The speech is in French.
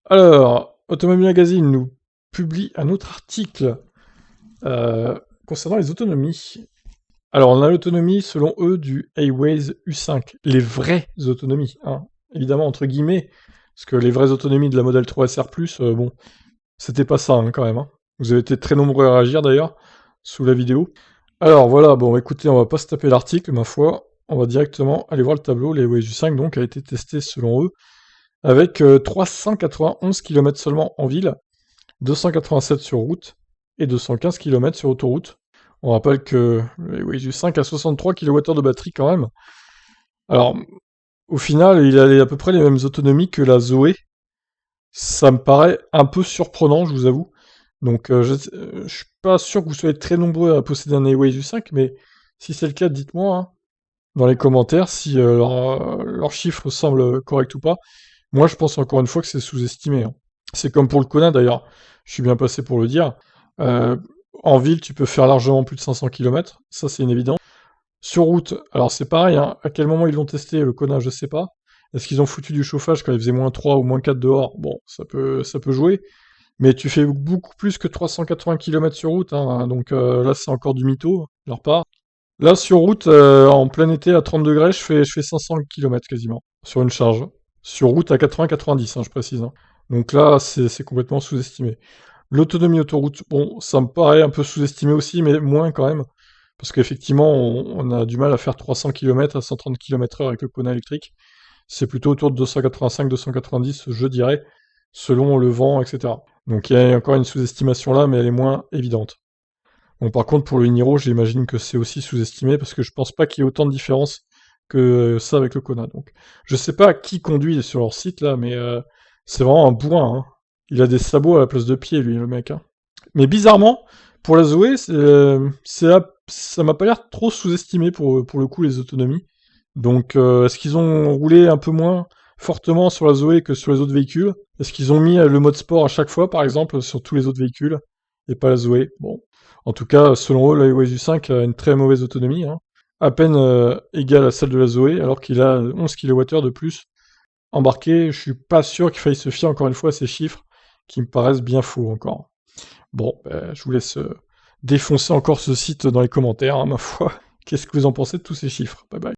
Alors, Automobile Magazine nous publie un autre article concernant les autonomies. Alors, on a l'autonomie, selon eux, du Hiwaze U5. Les vraies autonomies, hein. Évidemment, entre guillemets, parce que les vraies autonomies de la Model 3 SR+, bon, c'était pas ça, hein, quand même, hein. Vous avez été très nombreux à réagir, d'ailleurs, sous la vidéo. Alors, voilà, bon, écoutez, on va pas se taper l'article, ma foi. On va directement aller voir le tableau. Les Hiwaze U5, donc, a été testé, selon eux, avec 391 km seulement en ville, 287 sur route et 215 km sur autoroute. On rappelle que le Hiwaze 5 a 63 kWh de batterie quand même. Alors, au final, il a à peu près les mêmes autonomies que la Zoé. Ça me paraît un peu surprenant, je vous avoue. Donc, je suis pas sûr que vous soyez très nombreux à posséder un Hiwaze 5, mais si c'est le cas, dites-moi hein, dans les commentaires si leurs chiffres semblent corrects ou pas. Moi, je pense encore une fois que c'est sous-estimé, hein. C'est comme pour le Kona d'ailleurs, je suis bien passé pour le dire. Euh, En ville, tu peux faire largement plus de 500 km, ça c'est une évidence. Sur route, alors c'est pareil, hein, à quel moment ils l'ont testé, le Kona, je sais pas. Est-ce qu'ils ont foutu du chauffage quand il faisait -3 ou -4 dehors? Bon, ça peut jouer. Mais tu fais beaucoup plus que 380 km sur route, hein, donc là c'est encore du mytho, de leur part. Là sur route, en plein été à 30 degrés, je fais 500 km quasiment, sur une charge. Sur route à 80-90, hein, je précise, hein. Donc là, c'est complètement sous-estimé. L'autonomie autoroute, bon, ça me paraît un peu sous-estimé aussi, mais moins quand même. Parce qu'effectivement, on a du mal à faire 300 km à 130 km/h avec le Kona électrique. C'est plutôt autour de 285-290, je dirais, selon le vent, etc. Donc il y a encore une sous-estimation là, mais elle est moins évidente. Bon, par contre, pour le Niro, j'imagine que c'est aussi sous-estimé, parce que je pense pas qu'il y ait autant de différence que ça avec le Kona. Donc, je sais pas qui conduit sur leur site là, mais c'est vraiment un bourrin, hein. Il a des sabots à la place de pied, lui, le mec, hein. Mais bizarrement, pour la Zoé, ça m'a pas l'air trop sous-estimé pour le coup, les autonomies. Donc, est-ce qu'ils ont roulé un peu moins fortement sur la Zoé que sur les autres véhicules? Est-ce qu'ils ont mis le mode sport à chaque fois, par exemple, sur tous les autres véhicules, et pas la Zoé? Bon. En tout cas, selon eux, la Hiwazu 5 a une très mauvaise autonomie, hein. À peine égale à celle de la Zoé, alors qu'il a 11 kWh de plus embarqué. Je suis pas sûr qu'il faille se fier encore une fois à ces chiffres, qui me paraissent bien faux encore. Bon, je vous laisse défoncer encore ce site dans les commentaires, hein, ma foi. Qu'est-ce que vous en pensez de tous ces chiffres? Bye bye.